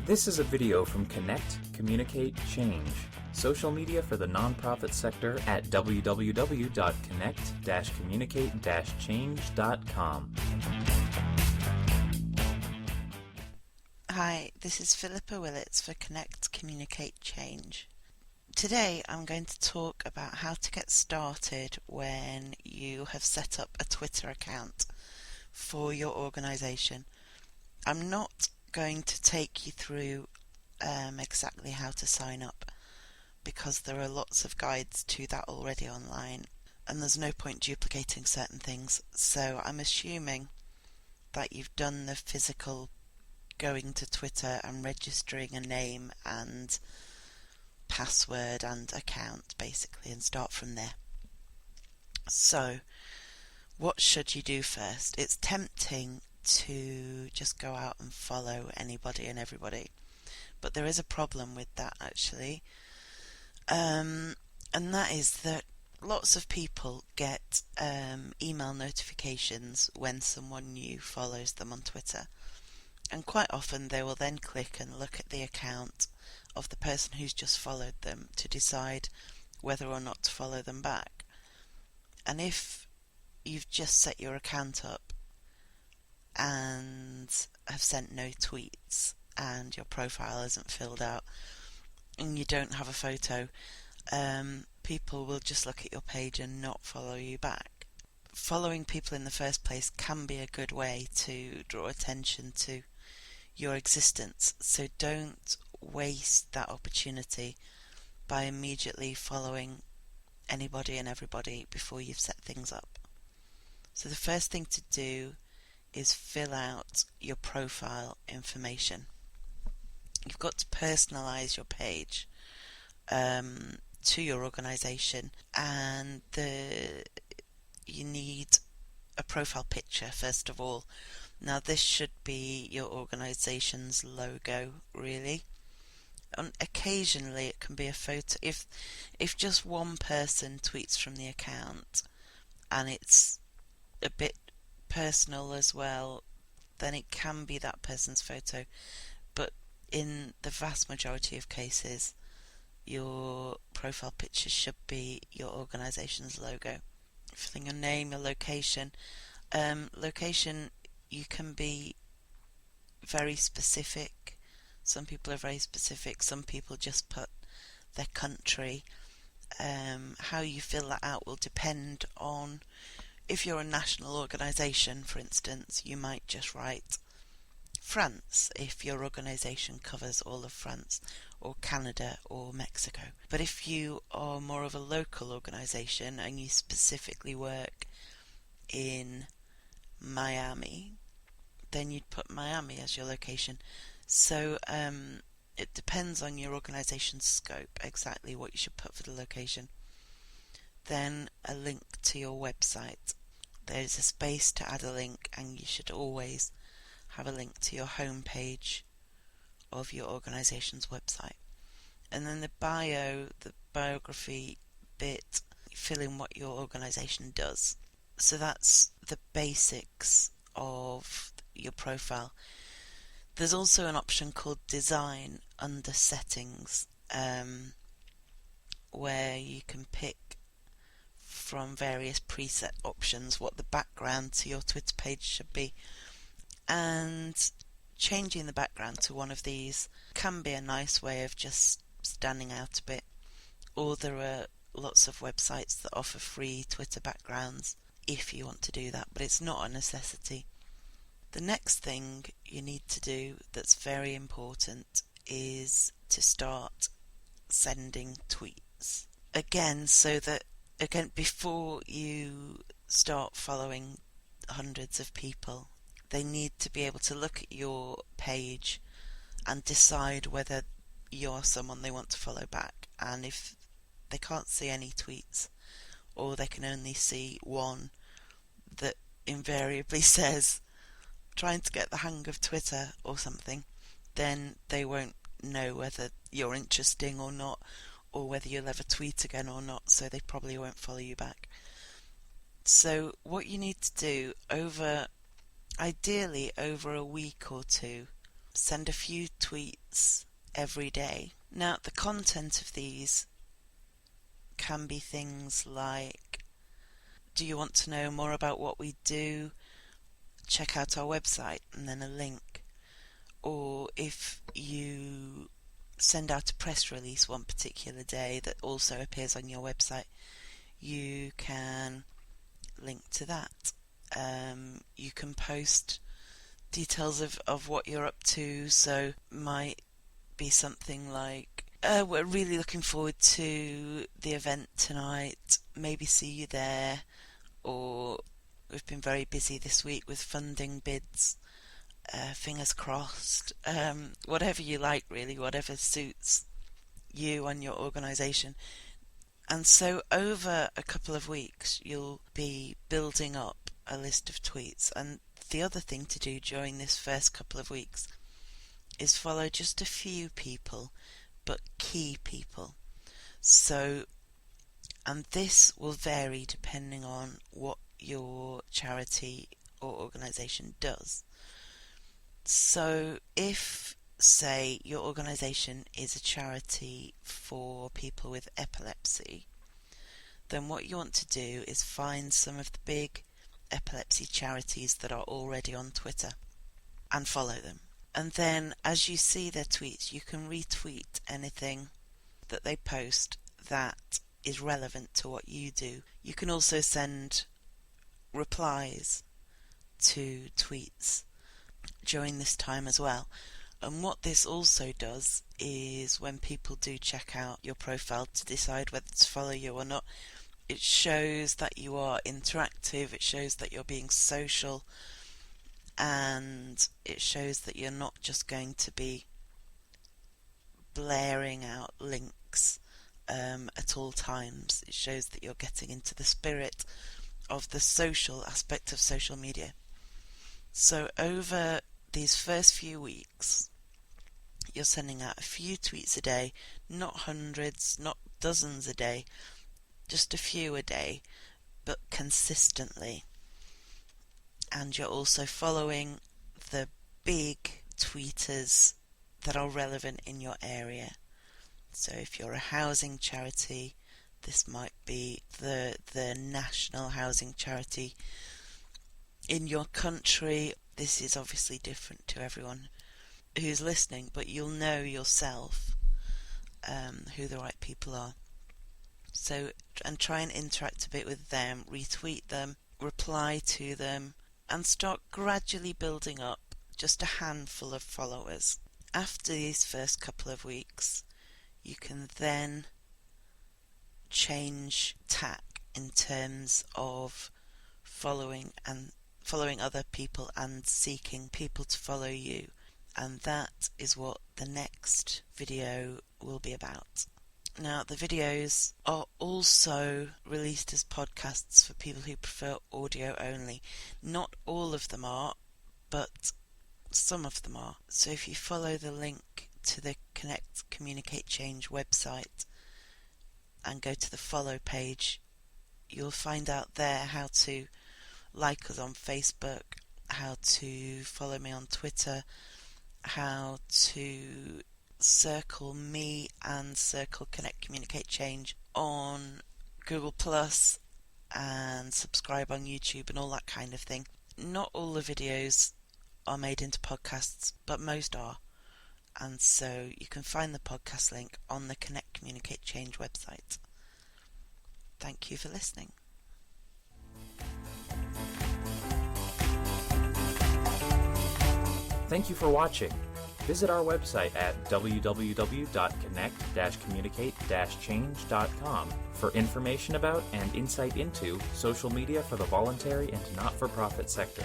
This is a video from Connect, Communicate, Change, social media for the nonprofit sector at www.connect-communicate-change.com. Hi, this is Philippa Willits for Connect, Communicate, Change. Today I'm going to talk about how to get started when you have set up a Twitter account for your organisation. I'm not going to take you through exactly how to sign up because there are lots of guides to that already online and there's no point duplicating certain things, so I'm assuming that you've done the physical going to Twitter and registering a name and password and account basically and start from there. So what should you do first? It's tempting to just go out and follow anybody and everybody, but there is a problem with that actually, and that is that lots of people get email notifications when someone new follows them on Twitter, and quite often they will then click and look at the account of the person who's just followed them to decide whether or not to follow them back. And if you've just set your account up and have sent no tweets and your profile isn't filled out and you don't have a photo, people will just look at your page and not follow you back. Following people in the first place can be a good way to draw attention to your existence, so don't waste that opportunity by immediately following anybody and everybody before you've set things up. So the first thing to do is fill out your profile information. You've got to personalise your page to your organisation, and you need a profile picture first of all. Now this should be your organisation's logo really. And occasionally it can be a photo. If just one person tweets from the account and it's a bit personal as well, then it can be that person's photo, but in the vast majority of cases your profile picture should be your organisation's logo. Filling your name, your location. Location, you can be very specific. Some people are very specific, some people just put their country. How you fill that out will depend on, if you're a national organisation for instance, you might just write France if your organisation covers all of France, or Canada or Mexico. But if you are more of a local organisation and you specifically work in Miami, then you'd put Miami as your location. So it depends on your organisation's scope exactly what you should put for the location. Then a link to your website. There's a space to add a link, and you should always have a link to your home page of your organisation's website. And then the biography bit, fill in what your organisation does. So that's the basics of your profile. There's also an option called Design under Settings, where you can pick from various preset options what the background to your Twitter page should be, and changing the background to one of these can be a nice way of just standing out a bit. Or there are lots of websites that offer free Twitter backgrounds if you want to do that, but it's not a necessity. The next thing you need to do that's very important is to start sending tweets. Before you start following hundreds of people, they need to be able to look at your page and decide whether you're someone they want to follow back. And if they can't see any tweets, or they can only see one that invariably says trying to get the hang of Twitter or something, then they won't know whether you're interesting or not, or whether you'll ever tweet again or not, so they probably won't follow you back. So what you need to do ideally over a week or two, send a few tweets every day. Now, the content of these can be things like, do you want to know more about what we do? Check out our website, and then a link. Or if you send out a press release one particular day that also appears on your website, you can link to that. You can post details of what you're up to, so might be something like, we're really looking forward to the event tonight, maybe see you there, or we've been very busy this week with funding bids, fingers crossed. Whatever you like, really, whatever suits you and your organisation. And so over a couple of weeks you'll be building up a list of tweets, and the other thing to do during this first couple of weeks is follow just a few people, but key people. So, and this will vary depending on what your charity or organisation does. So if, say, your organisation is a charity for people with epilepsy, then what you want to do is find some of the big epilepsy charities that are already on Twitter and follow them. And then as you see their tweets, you can retweet anything that they post that is relevant to what you do. You can also send replies to tweets during this time as well. And what this also does is when people do check out your profile to decide whether to follow you or not, it shows that you are interactive, it shows that you're being social, and it shows that you're not just going to be blaring out links at all times. It shows that you're getting into the spirit of the social aspect of social media. So over these first few weeks, you're sending out a few tweets a day, not hundreds, not dozens a day, just a few a day, but consistently. And you're also following the big tweeters that are relevant in your area. So if you're a housing charity, this might be the national housing charity in your country. This is obviously different to everyone who's listening, but you'll know yourself who the right people are. So, and try and interact a bit with them, retweet them, reply to them, and start gradually building up just a handful of followers. After these first couple of weeks, you can then change tack in terms of following other people and seeking people to follow you. And that is what the next video will be about. Now, the videos are also released as podcasts for people who prefer audio only. Not all of them are, but some of them are. So if you follow the link to the Connect, Communicate, Change website and go to the follow page, you'll find out there how to like us on Facebook, how to follow me on Twitter, how to circle me and circle Connect, Communicate, Change on Google Plus, and subscribe on YouTube and all that kind of thing. Not all the videos are made into podcasts, but most are. And so you can find the podcast link on the Connect, Communicate, Change website. Thank you for listening. Thank you for watching. Visit our website at www.connect-communicate-change.com for information about and insight into social media for the voluntary and not-for-profit sector.